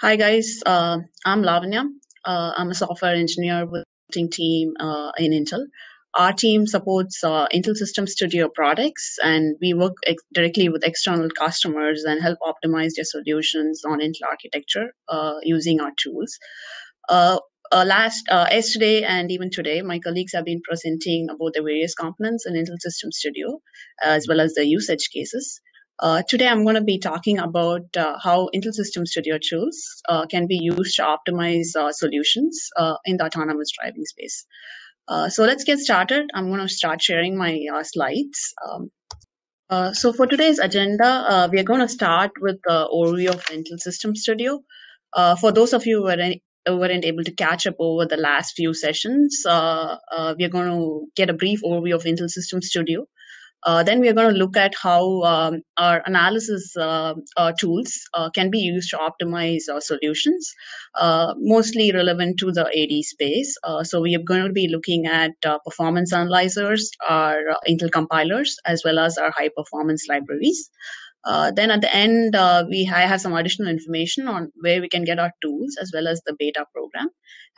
Hi guys, I'm Lavanya. I'm a software engineer with the team in Intel. Our team supports Intel System Studio products, and we work directly with external customers and help optimize their solutions on Intel architecture using our tools. Yesterday and even today, my colleagues have been presenting about the various components in Intel System Studio, as well as the usage cases. Today, I'm going to be talking about how Intel System Studio tools can be used to optimize solutions in the autonomous driving space. So let's get started. I'm going to start sharing my slides. So for today's agenda, we are going to start with the overview of Intel System Studio. For those of you who weren't able to catch up over the last few sessions, we are going to get a brief overview of Intel System Studio. Then we are going to look at how our analysis tools can be used to optimize solutions, mostly relevant to the AD space. So we are going to be looking at performance analyzers, our Intel compilers, as well as our high performance libraries. Then at the end, I have some additional information on where we can get our tools as well as the beta program.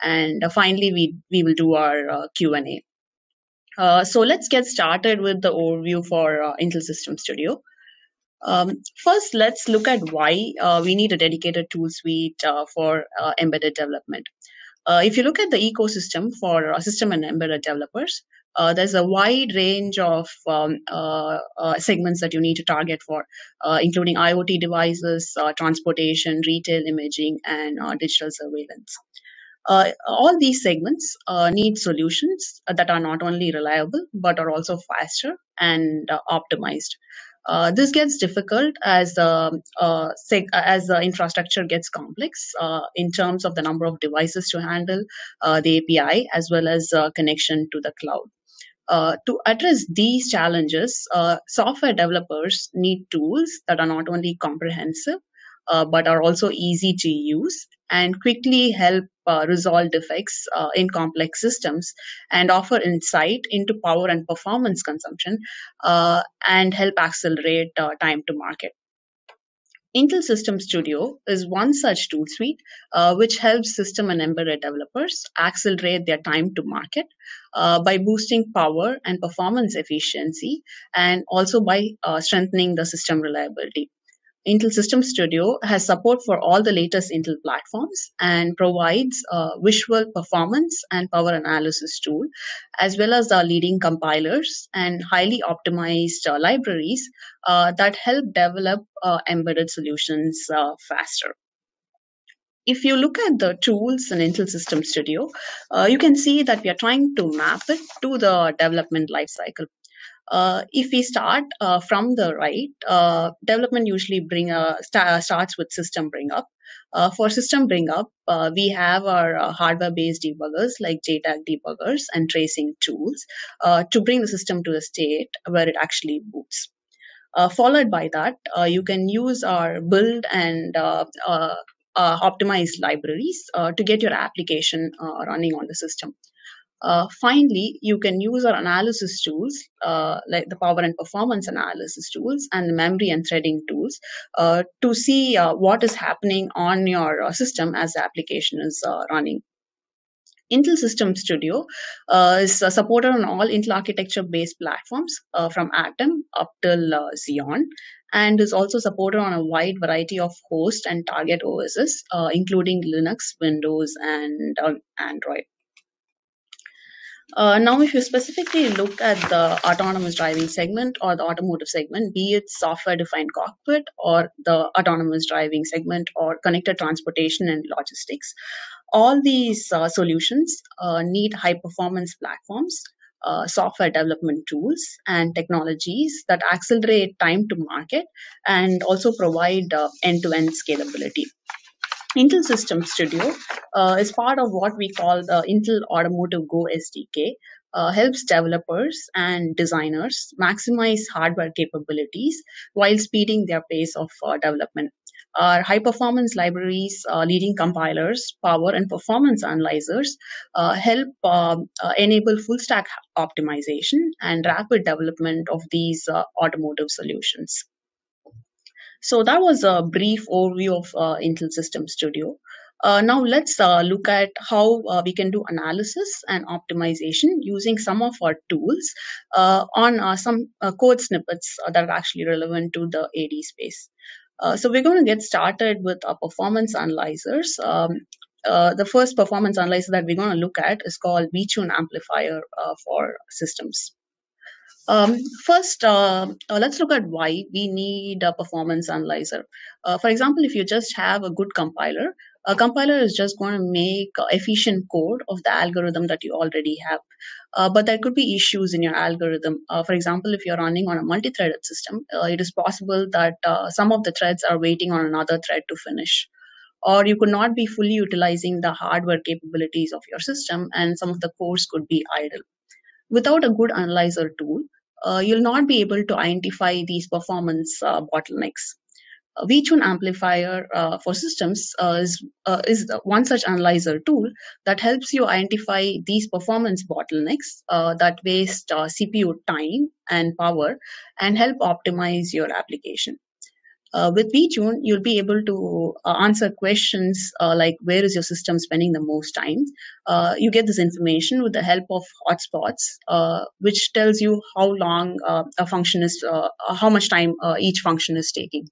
And finally, we will do our Q&A. So let's get started with the overview for Intel System Studio. First, let's look at why we need a dedicated tool suite for embedded development. If you look at the ecosystem for system and embedded developers, there's a wide range of segments that you need to target for, including IoT devices, transportation, retail imaging, and digital surveillance. All these segments need solutions that are not only reliable but are also faster and optimized. This gets difficult as the infrastructure gets complex in terms of the number of devices to handle, the API, as well as connection to the cloud. To address these challenges, software developers need tools that are not only comprehensive but are also easy to use and quickly help resolve defects in complex systems and offer insight into power and performance consumption and help accelerate time to market. Intel System Studio is one such tool suite which helps system and embedded developers accelerate their time to market by boosting power and performance efficiency and also by strengthening the system reliability. Intel System Studio has support for all the latest Intel platforms and provides a visual performance and power analysis tool, as well as the leading compilers and highly optimized libraries that help develop embedded solutions faster. If you look at the tools in Intel System Studio, you can see that we are trying to map it to the development lifecycle. If we start from the right, development usually starts with system bring up. For system bring up, we have our hardware-based debuggers like JTAG debuggers and tracing tools to bring the system to a state where it actually boots. Followed by that, you can use our build and optimized libraries to get your application running on the system. Finally, you can use our analysis tools like the power and performance analysis tools and the memory and threading tools to see what is happening on your system as the application is running. Intel System Studio is supported on all Intel architecture-based platforms from Atom up till Xeon, and is also supported on a wide variety of host and target OSs, including Linux, Windows, and Android. Now, if you specifically look at the autonomous driving segment or the automotive segment, be it software-defined cockpit or the autonomous driving segment or connected transportation and logistics, all these solutions need high-performance platforms, software development tools, and technologies that accelerate time to market and also provide end-to-end scalability. Intel System Studio is part of what we call the Intel Automotive Go SDK, helps developers and designers maximize hardware capabilities while speeding their pace of development. Our high performance libraries, leading compilers, power and performance analyzers help enable full stack optimization and rapid development of these automotive solutions. So that was a brief overview of Intel System Studio. Now let's look at how we can do analysis and optimization using some of our tools on some code snippets that are actually relevant to the AD space. So we're going to get started with our performance analyzers. The first performance analyzer that we're going to look at is called VTune Amplifier for systems. Um, First, let's look at why we need a performance analyzer. For example, if you just have a good compiler, a compiler is just going to make efficient code of the algorithm that you already have. But there could be issues in your algorithm. For example, if you're running on a multi-threaded system, it is possible that some of the threads are waiting on another thread to finish. Or you could not be fully utilizing the hardware capabilities of your system, and some of the cores could be idle. Without a good analyzer tool, you'll not be able to identify these performance bottlenecks. A VTune amplifier for systems is one such analyzer tool that helps you identify these performance bottlenecks that waste CPU time and power and help optimize your application. With VTune, you'll be able to answer questions like where is your system spending the most time. You get this information with the help of hotspots, which tells you how long a function is, how much time each function is taking.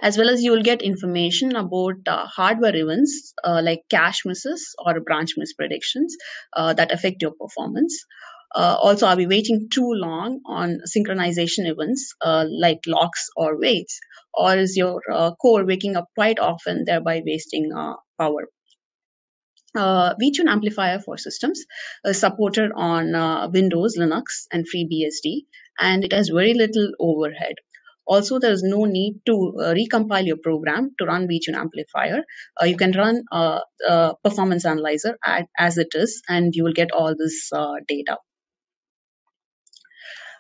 As well as you will get information about hardware events like cache misses or branch miss predictions that affect your performance. Also, are we waiting too long on synchronization events like locks or waits, or is your core waking up quite often, thereby wasting power? VTune amplifier for systems is supported on Windows, Linux, and FreeBSD, and it has very little overhead. Also, there is no need to recompile your program to run VTune amplifier. You can run performance analyzer as it is, and you will get all this data.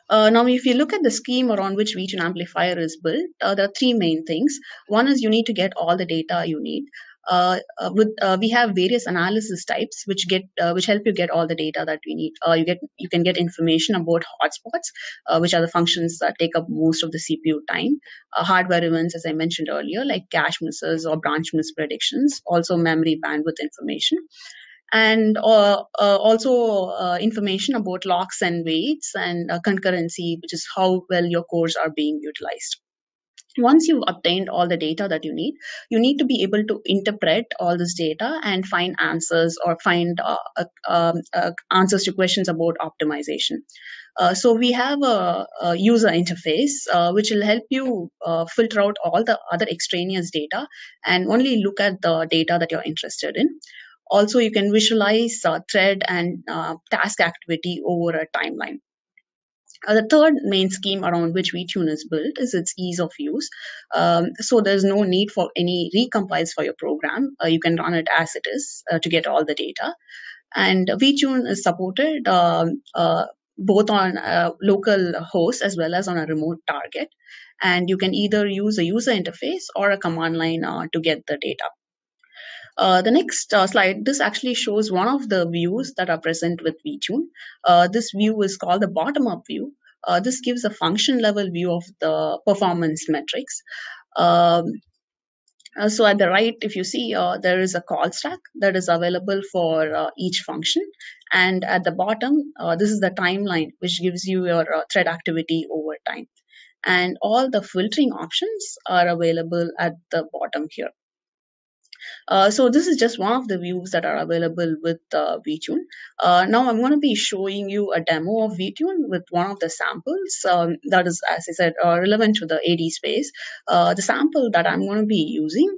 Now, if you look at the scheme around which VTune amplifier is built, there are three main things. One is you need to get all the data you need. We have various analysis types which help you get all the data that we need. You can get information about hotspots, which are the functions that take up most of the CPU time. Hardware events, as I mentioned earlier, like cache misses or branch miss predictions. Also, memory bandwidth information, and also information about locks and waits and concurrency, which is how well your cores are being utilized. Once you've obtained all the data that you need to be able to interpret all this data and find answers or find answers to questions about optimization. So we have a user interface which will help you filter out all the other extraneous data and only look at the data that you're interested in. Also, you can visualize thread and task activity over a timeline. The third main scheme around which VTune is built is its ease of use. So there's no need for any recompiles for your program. You can run it as it is to get all the data. And VTune is supported both on a local host as well as on a remote target. And you can either use a user interface or a command line to get the data. The next slide, this actually shows one of the views that are present with VTune. This view is called the bottom-up view. This gives a function level view of the performance metrics. So at the right, if you see, there is a call stack that is available for each function. And at the bottom, this is the timeline, which gives you your thread activity over time. And all the filtering options are available at the bottom here. So this is just one of the views that are available with VTune. Now I'm going to be showing you a demo of VTune with one of the samples that is, as I said, relevant to the AD space. The sample that I'm going to be using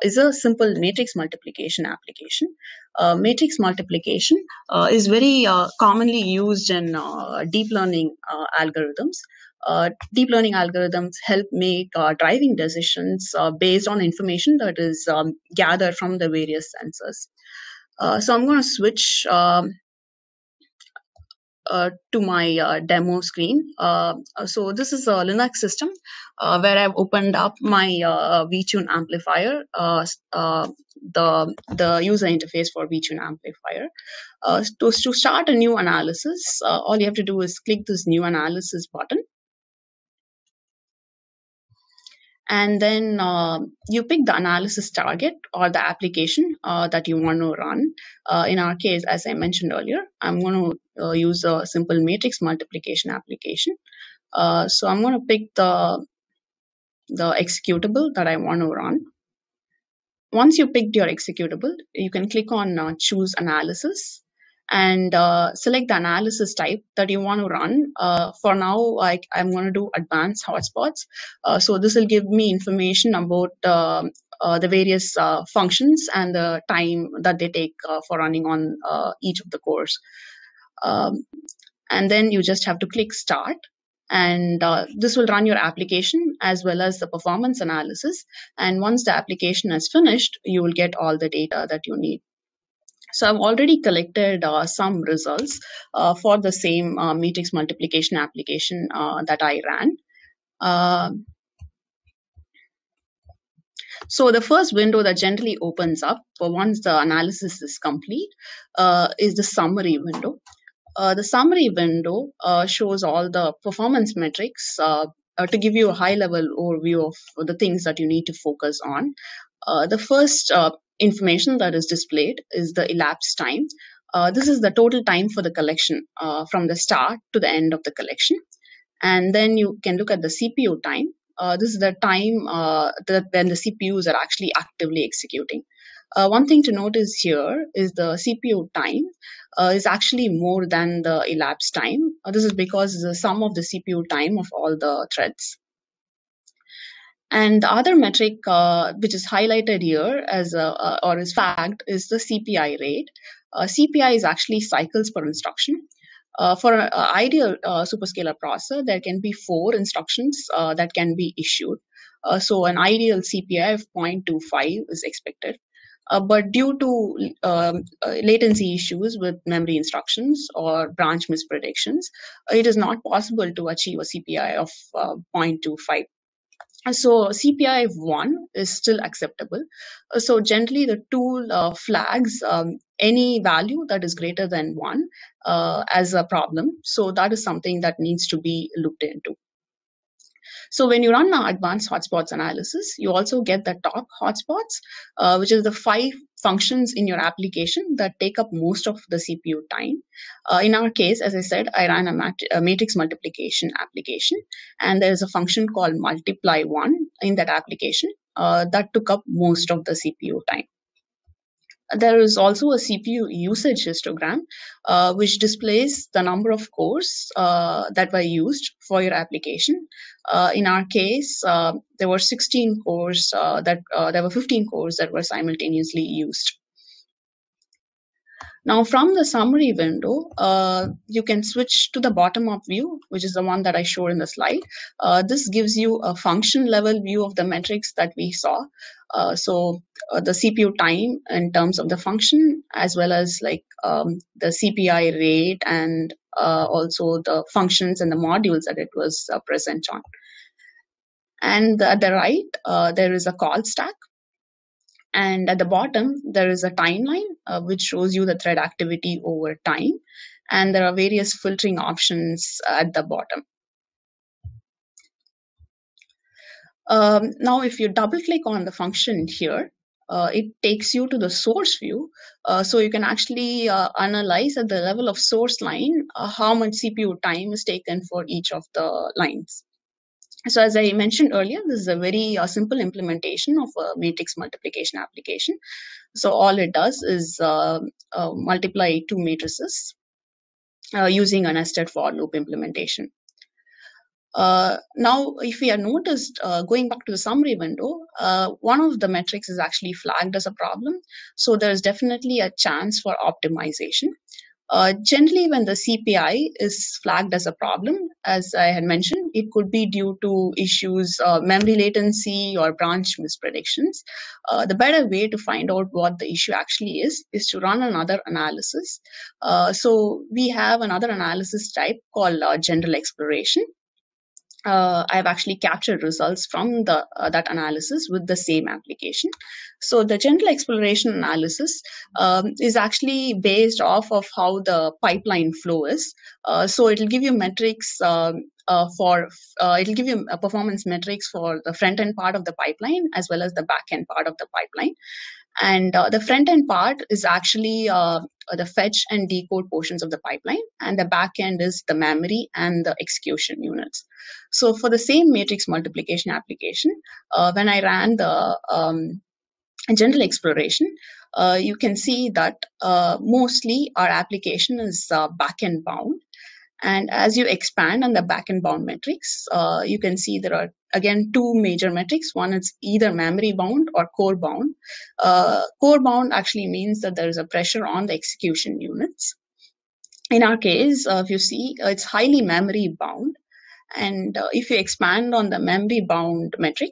is a simple matrix multiplication application. Matrix multiplication is very commonly used in deep learning algorithms. Deep learning algorithms help make driving decisions based on information that is gathered from the various sensors. So I'm going to switch to my demo screen. So this is a Linux system where I've opened up my VTune amplifier, the user interface for VTune amplifier. To start a new analysis, all you have to do is click this new analysis button. And then you pick the analysis target or the application that you want to run. In our case, as I mentioned earlier, I'm going to use a simple matrix multiplication application. So I'm going to pick the executable that I want to run. Once you picked your executable, you can click on choose analysis and select the analysis type that you want to run. For now, I'm going to do advanced hotspots. So this will give me information about the various functions and the time that they take for running on each of the cores. And then you just have to click start. And this will run your application as well as the performance analysis. And once the application is finished, you will get all the data that you need. So I've already collected some results for the same matrix multiplication application that I ran. So the first window that generally opens up once the analysis is complete is the summary window. The summary window shows all the performance metrics to give you a high-level overview of the things that you need to focus on. The first information that is displayed is the elapsed time. This is the total time for the collection from the start to the end of the collection. And then you can look at the CPU time. This is the time when the CPUs are actually actively executing. One thing to notice here is the CPU time is actually more than the elapsed time. This is because it's the sum of the CPU time of all the threads. And the other metric which is highlighted here as or is fact is the CPI rate. CPI is actually cycles per instruction. For an ideal superscalar processor, there can be 4 instructions that can be issued. So an ideal CPI of 0.25 is expected. But due to latency issues with memory instructions or branch mispredictions, it is not possible to achieve a CPI of 0.25. So CPI of 1 is still acceptable. So generally the tool flags any value that is greater than 1 as a problem. So that is something that needs to be looked into. So when you run the advanced hotspots analysis, you also get the top hotspots, which is the 5 functions in your application that take up most of the CPU time. In our case, as I said, I ran a matrix multiplication application, and there is a function called multiply1 in that application that took up most of the CPU time. There is also a CPU usage histogram, which displays the number of cores that were used for your application. In our case, there were 16 cores there were 15 cores that were simultaneously used. Now, from the summary window, you can switch to the bottom-up view, which is the one that I showed in the slide. This gives you a function-level view of the metrics that we saw. So the CPU time in terms of the function, as well as like the CPI rate and also the functions and the modules that it was present on. And at the right, there is a call stack. And at the bottom, there is a timeline, which shows you the thread activity over time. And there are various filtering options at the bottom. Now, if you double click on the function here, it takes you to the source view. So you can actually analyze at the level of source line how much CPU time is taken for each of the lines. So as I mentioned earlier, this is a very simple implementation of a matrix multiplication application. So all it does is multiply 2 matrices using a nested for loop implementation. Now, if we are noticed, going back to the summary window, one of the metrics is actually flagged as a problem. So there is definitely a chance for optimization. Generally, when the CPI is flagged as a problem, as I had mentioned, it could be due to issues, memory latency or branch mispredictions. The better way to find out what the issue actually is to run another analysis. So we have another analysis type called general exploration. I've actually captured results from that analysis with the same application. So the general exploration analysis is actually based off of how the pipeline flow is. So it will give you metrics it'll give you performance metrics for the front end part of the pipeline as well as the back end part of the pipeline. And the front end part is actually the fetch and decode portions of the pipeline, and the back end is the memory and the execution units. So for the same matrix multiplication application, when I ran the general exploration, you can see that mostly our application is back-end bound. And as you expand on the back-end bound metrics, you can see there are, again, two major metrics. One is either memory bound or core bound. Core bound actually means that there is a pressure on the execution units. In our case, if you see, it's highly memory bound. And if you expand on the memory bound metric,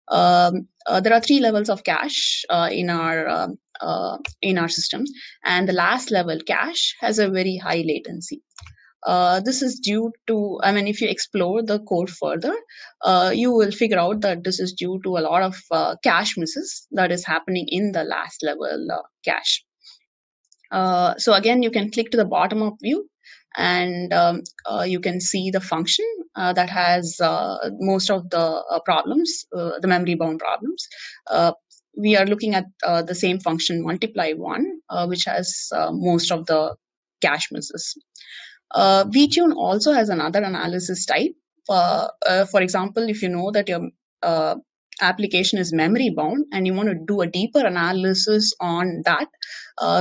there are 3 levels of cache in our systems, and the last level cache has a very high latency. This is due to, if you explore the code further, you will figure out that this is due to a lot of cache misses that is happening in the last level cache. So again, you can click to the bottom of view, and you can see the function that has most of the problems, the memory bound problems. We are looking at the same function multiply one, which has most of the cache misses. VTune also has another analysis type. For example, if you know that your application is memory bound and you want to do a deeper analysis on that,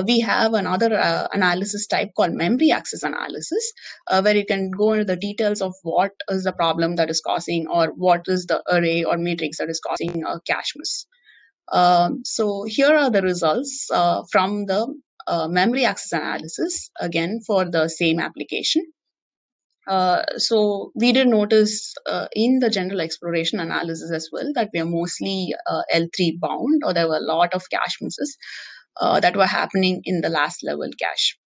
we have another analysis type called memory access analysis, where you can go into the details of what is the problem that is causing, or what is the array or matrix that is causing a cache miss. So here are the results from the memory access analysis, again for the same application. So we did notice in the general exploration analysis as well that we are mostly L3 bound, or there were a lot of cache misses that were happening in the last level cache.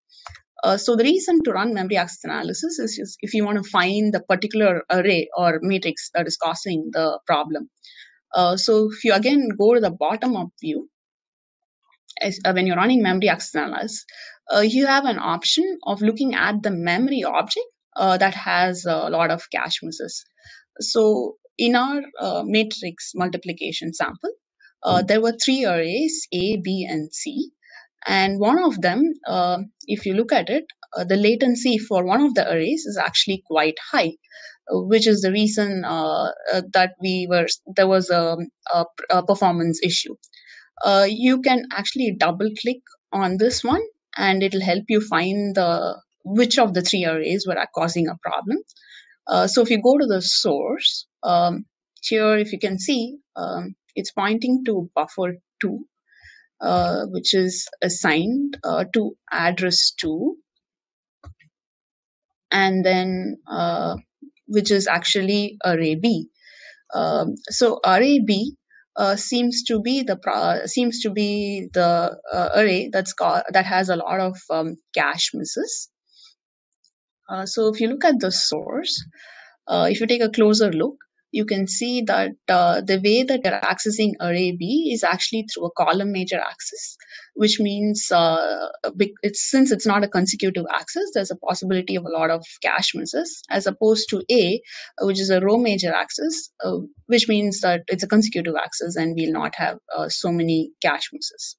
So the reason to run memory access analysis is just if you want to find the particular array or matrix that is causing the problem. So if you again go to the bottom of view, when you're running memory access analysis, you have an option of looking at the memory object that has a lot of cache misses. So in our matrix multiplication sample, there were 3 arrays, A, B, and C. And one of them, if you look at it, the latency for one of the arrays is actually quite high, which is the reason that there was a performance issue. You can actually double click on this one, and it'll help you find which of the 3 arrays were causing a problem. So if you go to the source, here if you can see, it's pointing to buffer 2, which is assigned to address 2, and then which is actually array B. So array B seems to be the array that has a lot of cache misses. So if you look at the source, if you take a closer look, you can see that the way that you're accessing array B is actually through a column major access, which means since it's not a consecutive access, there's a possibility of a lot of cache misses, as opposed to A, which is a row major access, which means that it's a consecutive access and we'll not have so many cache misses.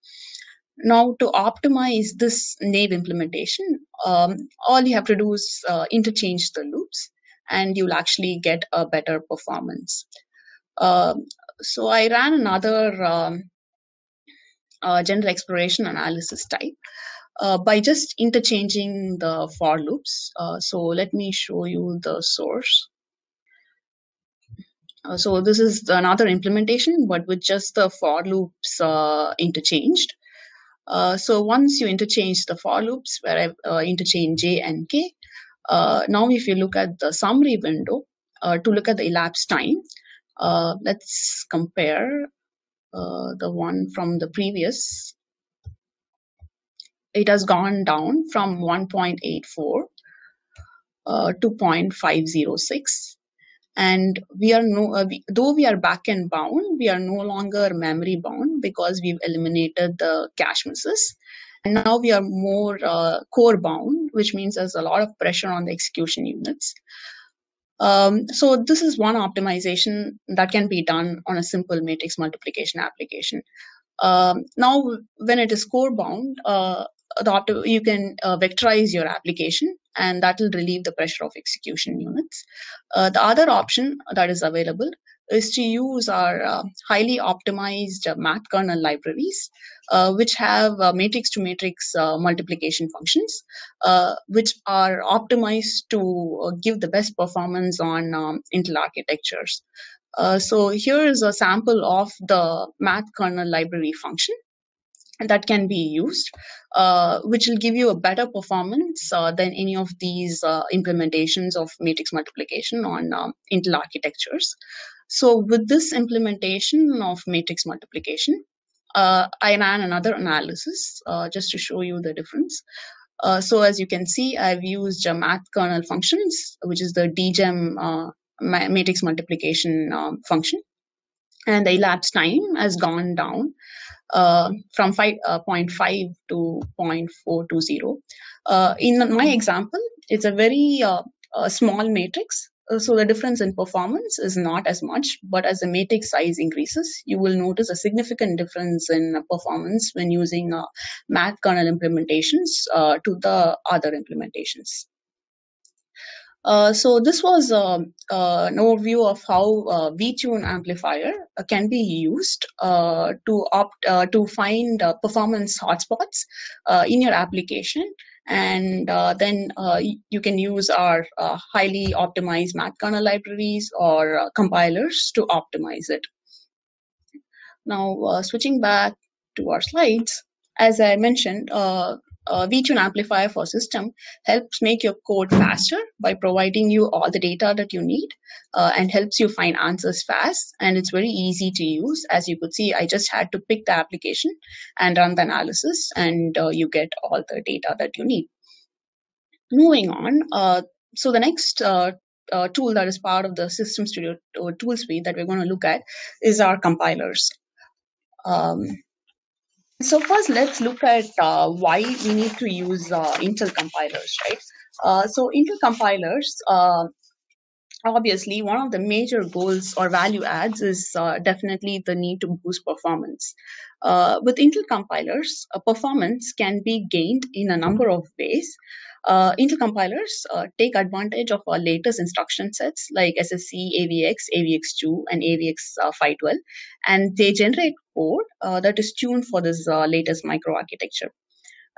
Now, to optimize this naive implementation, all you have to do is interchange the loops, and you'll actually get a better performance. So I ran another general exploration analysis type by just interchanging the for loops. So let me show you the source. So this is another implementation, but with just the for loops interchanged. So once you interchange the for loops, where I interchange J and K, now if you look at the summary window to look at the elapsed time, let's compare the one from the previous. It has gone down from 1.84 to 0.506. And we are though we are backend bound, we are no longer memory bound because we've eliminated the cache misses. And now we are more core bound, which means there's a lot of pressure on the execution units. So this is one optimization that can be done on a simple matrix multiplication application. Now, when it is core bound, you can vectorize your application, and that will relieve the pressure of execution units. The other option that is available is to use our highly optimized math kernel libraries, which have matrix to matrix multiplication functions, which are optimized to give the best performance on Intel architectures. So here is a sample of the math kernel library function that can be used, which will give you a better performance than any of these implementations of matrix multiplication on Intel architectures. So with this implementation of matrix multiplication, I ran another analysis just to show you the difference. So as you can see, I've used math kernel functions, which is the dgem matrix multiplication function, and the elapsed time has gone down from 0.5 to 0.420. In my example, it's a very small matrix, so the difference in performance is not as much, but as the matrix size increases, you will notice a significant difference in performance when using math kernel implementations to the other implementations. So this was an overview of how VTune amplifier can be used to find performance hotspots in your application, and then you can use our highly optimized math kernel libraries or compilers to optimize it. Now, switching back to our slides, as I mentioned, VTune Amplifier for System helps make your code faster by providing you all the data that you need and helps you find answers fast. And it's very easy to use. As you could see, I just had to pick the application and run the analysis, and you get all the data that you need. Moving on, so the next tool that is part of the System Studio tool suite that we're going to look at is our compilers. So first, let's look at why we need to use Intel compilers, right? So Intel compilers, obviously, one of the major goals or value adds is definitely the need to boost performance. With Intel compilers, performance can be gained in a number of ways. Intel compilers take advantage of our latest instruction sets like SSC, AVX, AVX2, and AVX 512, and they generate code that is tuned for this latest microarchitecture.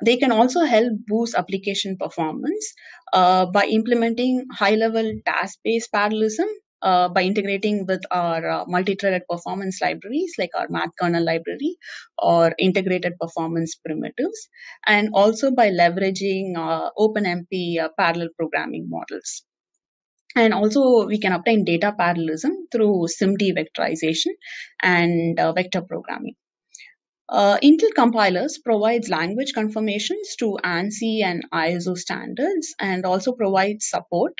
They can also help boost application performance by implementing high-level task-based parallelism, by integrating with our multi-threaded performance libraries like our math kernel library or integrated performance primitives, and also by leveraging OpenMP parallel programming models. And also, we can obtain data parallelism through SIMD vectorization and vector programming. Intel compilers provides language confirmations to ANSI and ISO standards, and also provides support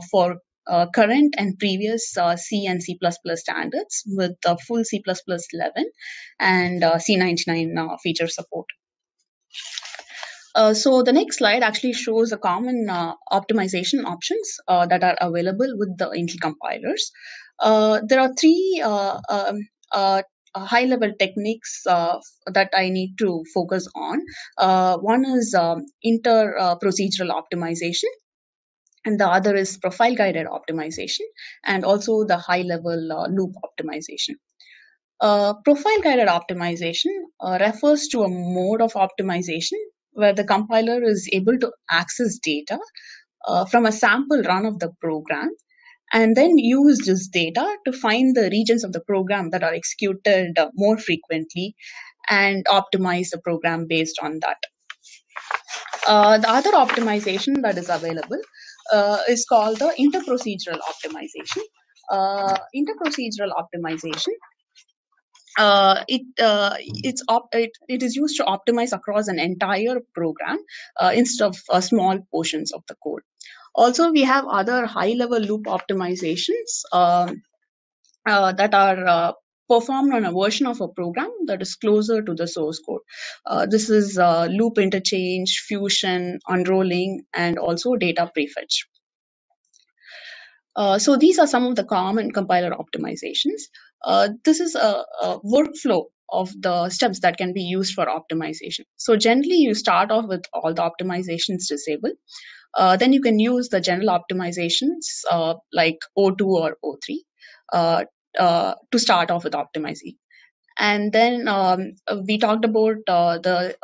for current and previous C and C++ standards with full C++ 11 and C99 feature support. So the next slide actually shows a common optimization options that are available with the Intel compilers. There are three high-level techniques that I need to focus on. One is inter-procedural optimization, and the other is profile-guided optimization, and also the high-level loop optimization. Profile-guided optimization refers to a mode of optimization where the compiler is able to access data from a sample run of the program, and then use this data to find the regions of the program that are executed more frequently and optimize the program based on that. The other optimization that is available is called the interprocedural optimization. Interprocedural optimization it is used to optimize across an entire program instead of small portions of the code. Also, we have other high-level loop optimizations that are performed on a version of a program that is closer to the source code. This is loop interchange, fusion, unrolling, and also data prefetch. So these are some of the common compiler optimizations. This is a workflow of the steps that can be used for optimization. So generally, you start off with all the optimizations disabled. Then you can use the general optimizations like O2 or O3 to start off with optimizing. And then we talked about the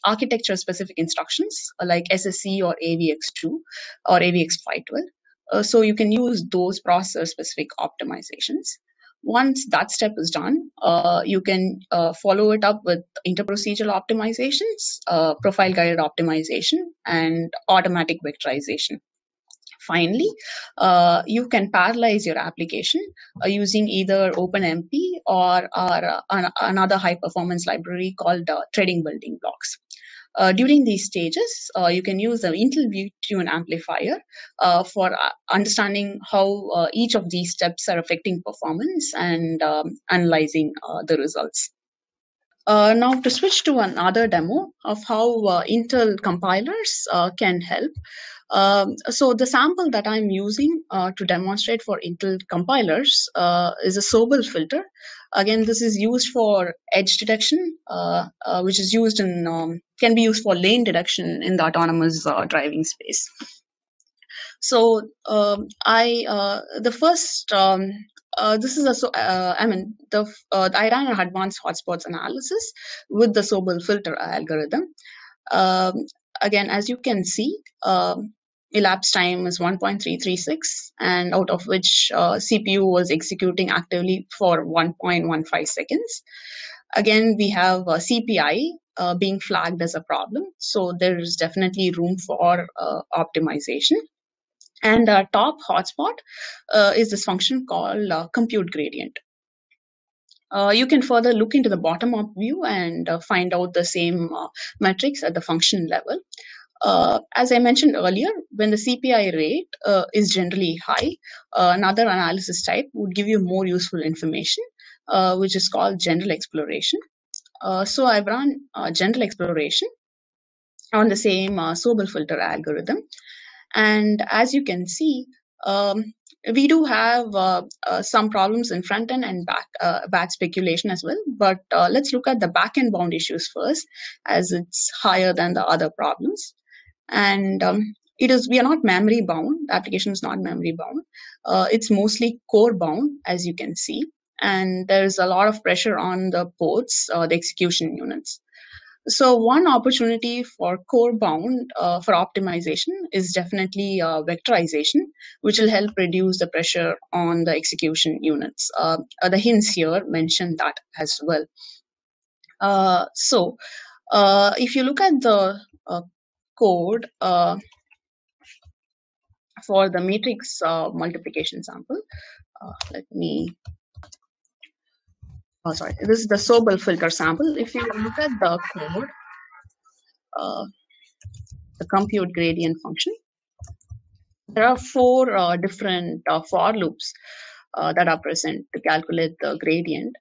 architecture-specific instructions like SSC or AVX2 or AVX512. So you can use those processor-specific optimizations. Once that step is done, you can follow it up with interprocedural optimizations, profile-guided optimization, and automatic vectorization. Finally, you can parallelize your application using either OpenMP or another high-performance library called threading building blocks. During these stages, you can use the Intel VTune amplifier for understanding how each of these steps are affecting performance and analyzing the results. Now to switch to another demo of how Intel compilers can help. So the sample that I'm using to demonstrate for Intel compilers is a Sobel filter. Again, this is used for edge detection, which is used in can be used for lane detection in the autonomous driving space. So the first this is I ran an advanced hotspots analysis with the Sobel filter algorithm. Again, as you can see, elapsed time is 1.336, and out of which CPU was executing actively for 1.15 seconds. Again, we have CPI being flagged as a problem, so there is definitely room for optimization. And our top hotspot is this function called compute gradient. You can further look into the bottom-up view and find out the same metrics at the function level. As I mentioned earlier, when the CPI rate is generally high, another analysis type would give you more useful information, which is called general exploration. So I've run general exploration on the same Sobel filter algorithm. And as you can see, we do have some problems in front end and back speculation as well. But let's look at the back end bound issues first, as it's higher than the other problems. And we are not memory bound. The application is not memory bound. It's mostly core bound, as you can see. And there's a lot of pressure on the ports, the execution units. So one opportunity for core bound for optimization is definitely vectorization, which will help reduce the pressure on the execution units. The hints here mention that as well. So if you look at the code for the matrix multiplication sample, let me. Oh, sorry. This is the Sobel filter sample. If you look at the code, the compute gradient function, there are four different for loops that are present to calculate the gradient.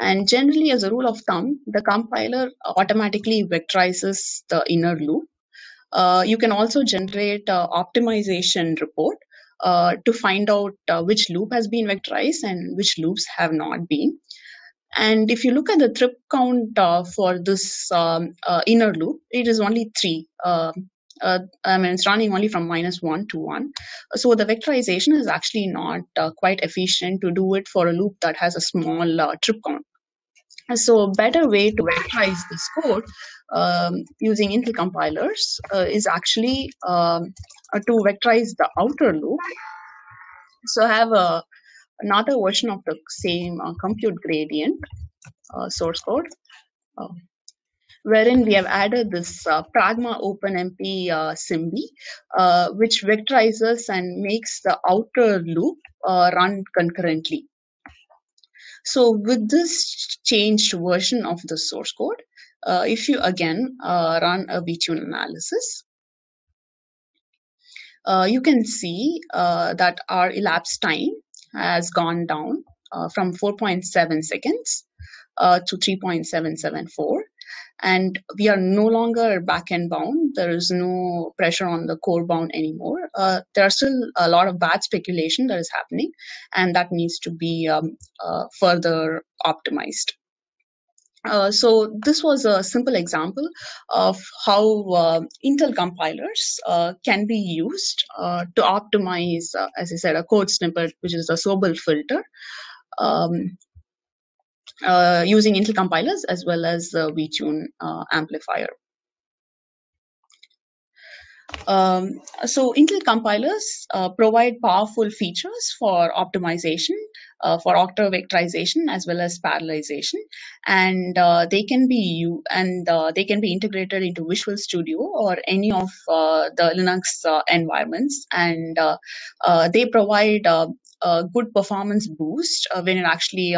And generally, as a rule of thumb, the compiler automatically vectorizes the inner loop. You can also generate an optimization report to find out which loop has been vectorized and which loops have not been. And if you look at the trip count for this inner loop, it is only 3. It's running only from -1 to 1. So the vectorization is actually not quite efficient to do it for a loop that has a small trip count. So a better way to vectorize this code using Intel compilers is actually to vectorize the outer loop. So I have another version of the same compute gradient source code, wherein we have added this pragma openmp SIMB, which vectorizes and makes the outer loop run concurrently. So with this changed version of the source code, if you again run a VTune analysis, you can see that our elapsed time has gone down from 4.7 seconds to 3.774. and we are no longer back-end bound. There is no pressure on the core bound anymore. There are still a lot of bad speculation that is happening, and that needs to be further optimized. So this was a simple example of how Intel compilers can be used to optimize, as I said, a code snippet, which is a Sobel filter, using Intel compilers as well as the VTune amplifier. So Intel compilers provide powerful features for optimization, for auto-vectorization as well as parallelization, and they can be integrated into Visual Studio or any of the Linux environments, and they provide a good performance boost when you're actually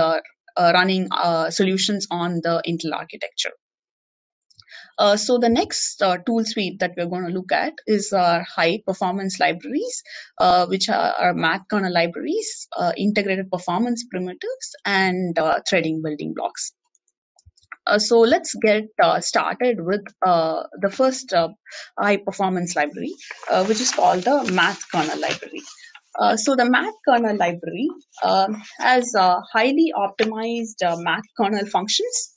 running solutions on the Intel architecture. So the next tool suite that we're going to look at is our high performance libraries, which are our math kernel libraries, integrated performance primitives, and threading building blocks. So let's get started with the first high performance library, which is called the math kernel library. So the math kernel library has highly optimized math kernel functions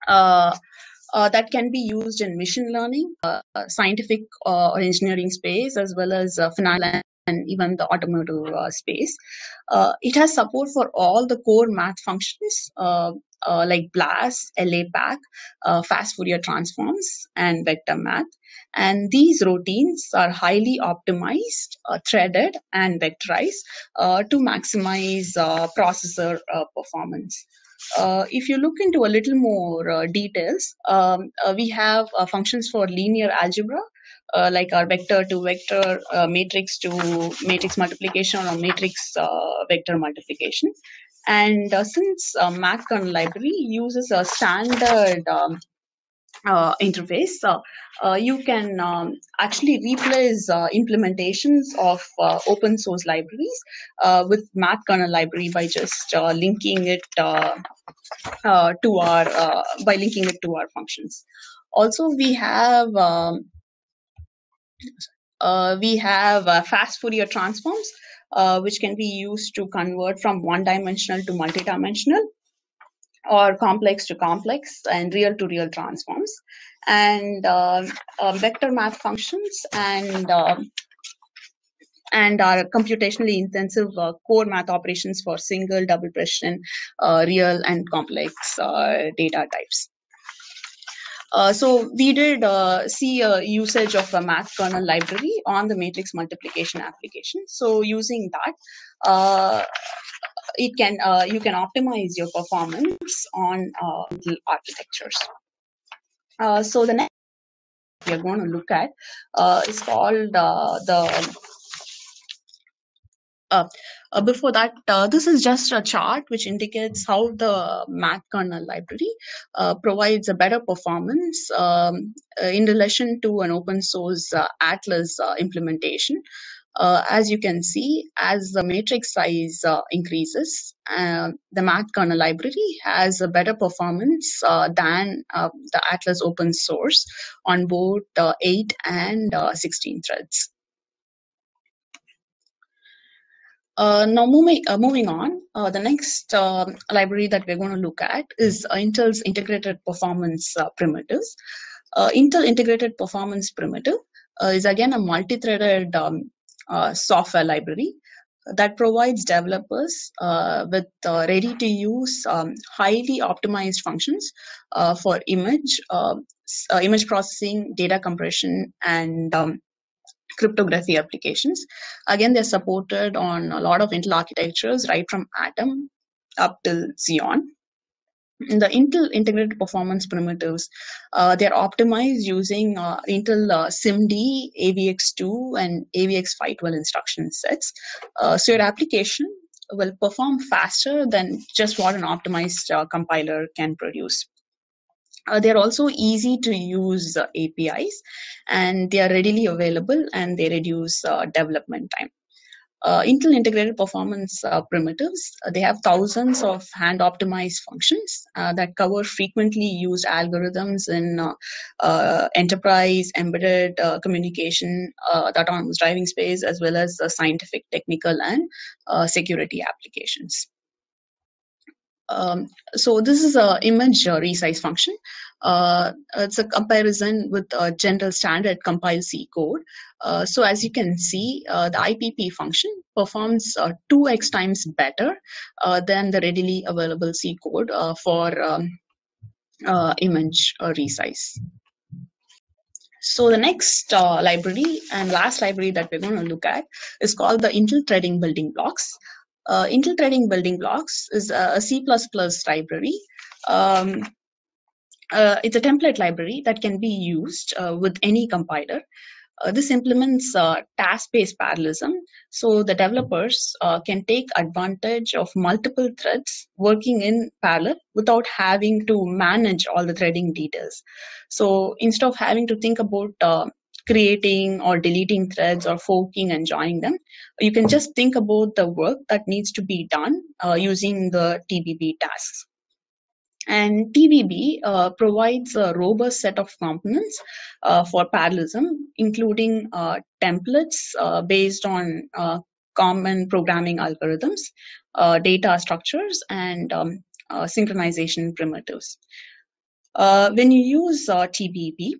that can be used in machine learning, scientific or engineering space, as well as finance and even the automotive space. It has support for all the core math functions like BLAS, LAPACK, fast Fourier transforms, and vector math. And these routines are highly optimized, threaded, and vectorized to maximize processor performance. If you look into a little more details, we have functions for linear algebra, like our vector to vector, matrix to matrix multiplication, or matrix vector multiplication. And since math kernel library uses a standard interface, you can actually replace implementations of open source libraries with math kernel library by just linking it to our functions. Also, we have fast Fourier transforms, which can be used to convert from one-dimensional to multidimensional, or complex to complex, and real-to-real transforms, and vector math functions, and our computationally intensive core math operations for single, double precision, real and complex data types. So we did see a usage of a math kernel library on the matrix multiplication application. So using that, you can optimize your performance on architectures. So the next we are going to look at is called before that, this is just a chart which indicates how the math kernel library provides a better performance in relation to an open source Atlas implementation. As you can see, as the matrix size increases, the math kernel library has a better performance than the Atlas open source on both 8 and 16 threads. Now moving on, the next library that we're going to look at is Intel's integrated performance primitives. Intel integrated performance primitive is again a multi-threaded software library that provides developers with ready-to-use, highly optimized functions for image processing, data compression, and cryptography applications. Again, they're supported on a lot of Intel architectures, right from Atom up till Xeon. In the Intel integrated performance primitives, they're optimized using Intel SIMD, AVX2, and AVX512 instruction sets. So your application will perform faster than just what an optimized compiler can produce. They're also easy to use APIs, and they are readily available, and they reduce development time. Intel integrated performance primitives, they have thousands of hand-optimized functions that cover frequently used algorithms in enterprise, embedded communication, the autonomous driving space, as well as scientific, technical, and security applications. So this is a image resize function. It's a comparison with a general standard compile C code. So as you can see, the IPP function performs 2x times better than the readily available C code for image resize. So the next library and last library that we're going to look at is called the Intel Threading Building Blocks. Intel Threading Building Blocks is a C++ library. It's a template library that can be used with any compiler. This implements task-based parallelism, so the developers can take advantage of multiple threads working in parallel without having to manage all the threading details. So instead of having to think about creating or deleting threads or forking and joining them, you can just think about the work that needs to be done using the TBB tasks. And TBB provides a robust set of components for parallelism, including templates based on common programming algorithms, data structures, and synchronization primitives. When you use TBB,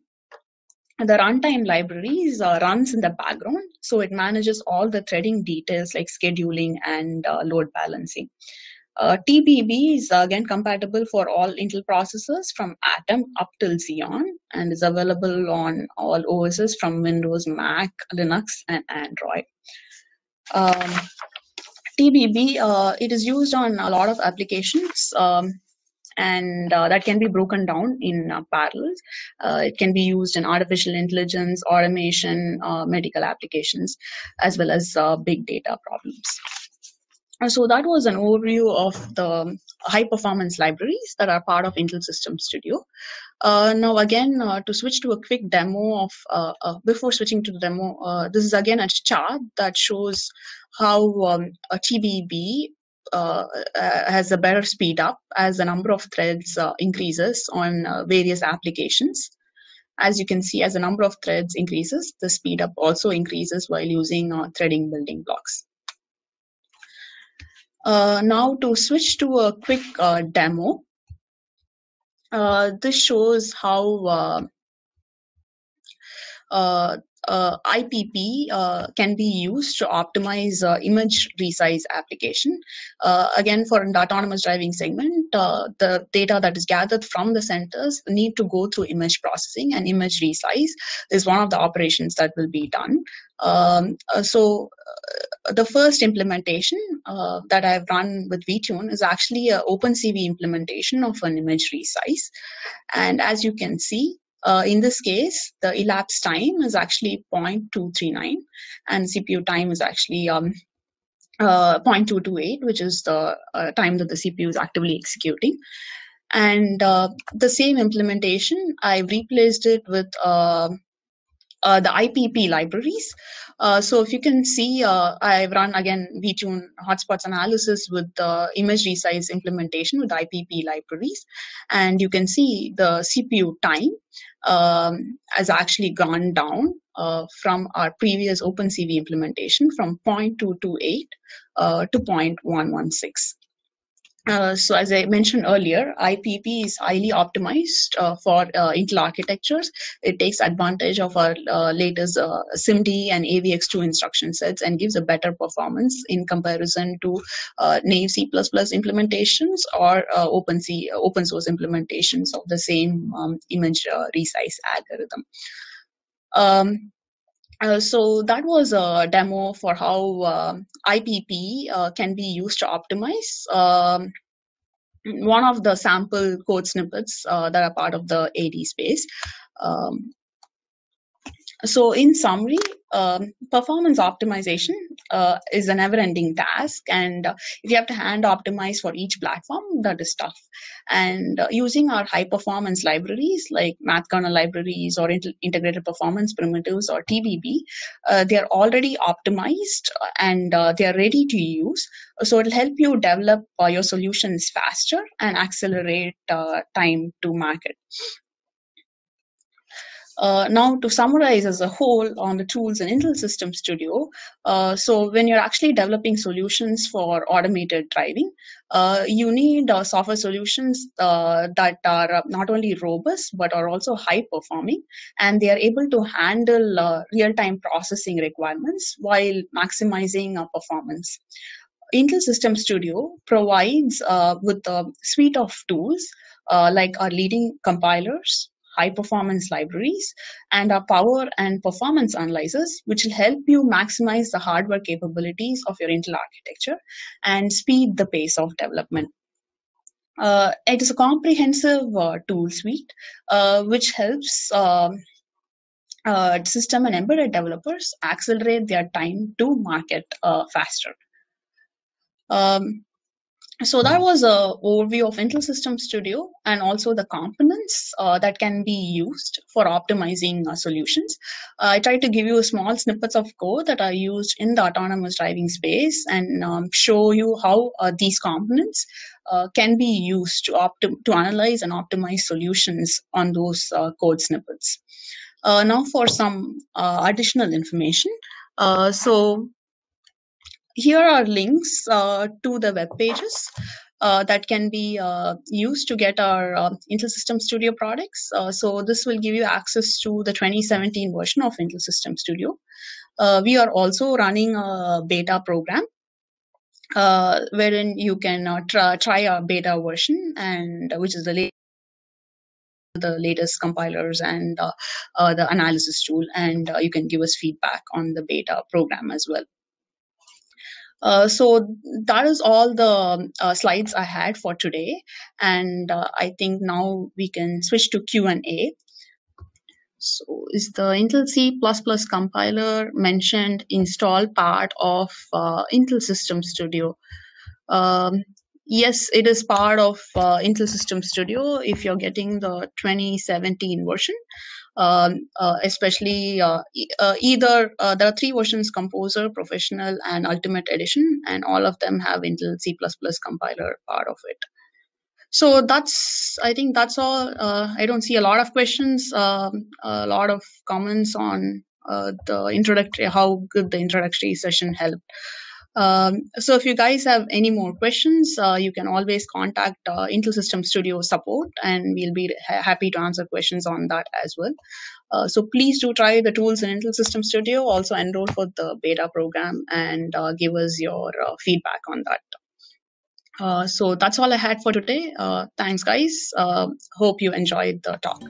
the runtime libraries runs in the background, so it manages all the threading details like scheduling and load balancing. TBB is again compatible for all Intel processors from Atom up till Xeon and is available on all OSs from Windows, Mac, Linux, and Android. TBB, it is used on a lot of applications and that can be broken down in parallel. It can be used in artificial intelligence, automation, medical applications, as well as big data problems. So that was an overview of the high-performance libraries that are part of Intel System Studio. Now again, to switch to a quick demo of, before switching to the demo, this is again a chart that shows how a TBB has a better speed up as the number of threads increases on various applications. As you can see, as the number of threads increases, the speed up also increases while using threading building blocks. Now to switch to a quick demo, this shows how IPP can be used to optimize image resize application. Again, for the autonomous driving segment, the data that is gathered from the sensors need to go through image processing, and image resize is one of the operations that will be done. The first implementation that I've run with VTune is actually an OpenCV implementation of an image resize. And as you can see, in this case, the elapsed time is actually 0.239 and CPU time is actually 0.228, which is the time that the CPU is actively executing. And the same implementation, I've replaced it with the IPP libraries. So if you can see, I've run again VTune hotspots analysis with the image resize implementation with IPP libraries. And you can see the CPU time has actually gone down from our previous OpenCV implementation from 0.228 to 0.116. So as I mentioned earlier, IPP is highly optimized for Intel architectures. It takes advantage of our latest SIMD and AVX2 instruction sets and gives a better performance in comparison to naive C++ implementations or open source implementations of the same image resize algorithm. So that was a demo for how IPP can be used to optimize one of the sample code snippets that are part of the AD space. So in summary, performance optimization is a never-ending task, and if you have to hand optimize for each platform, that is tough. And using our high performance libraries like math kernel libraries or integrated performance primitives or TBB, they are already optimized and they are ready to use. So it'll help you develop your solutions faster and accelerate time to market. Now, to summarize as a whole on the tools in Intel System Studio, so when you're actually developing solutions for automated driving, you need software solutions that are not only robust but are also high performing, and they are able to handle real-time processing requirements while maximizing performance. Intel System Studio provides with a suite of tools like our leading compilers, high performance libraries, and our power and performance analyzers, which will help you maximize the hardware capabilities of your Intel architecture and speed the pace of development. It is a comprehensive tool suite which helps system and embedded developers accelerate their time to market faster. So that was an overview of Intel System Studio and also the components that can be used for optimizing solutions. I tried to give you small snippets of code that are used in the autonomous driving space and show you how these components can be used to analyze and optimize solutions on those code snippets. Now for some additional information. So here are links to the web pages that can be used to get our Intel System Studio products. So this will give you access to the 2017 version of Intel System Studio. We are also running a beta program wherein you can try a beta version, and which is the latest compilers and the analysis tool, and you can give us feedback on the beta program as well. So that is all the slides I had for today, and I think now we can switch to Q&A. So is the Intel C++ compiler mentioned install part of Intel System Studio? Yes, it is part of Intel System Studio if you're getting the 2017 version. Especially either there are three versions: Composer, Professional, and Ultimate Edition, and all of them have Intel C++ compiler part of it. So I think that's all. I don't see a lot of questions, a lot of comments on the introductory, how good the introductory session helped. So if you guys have any more questions, you can always contact Intel System Studio support, and we'll be happy to answer questions on that as well. So please do try the tools in Intel System Studio. Also enroll for the beta program and give us your feedback on that. So that's all I had for today. Thanks, guys. Hope you enjoyed the talk.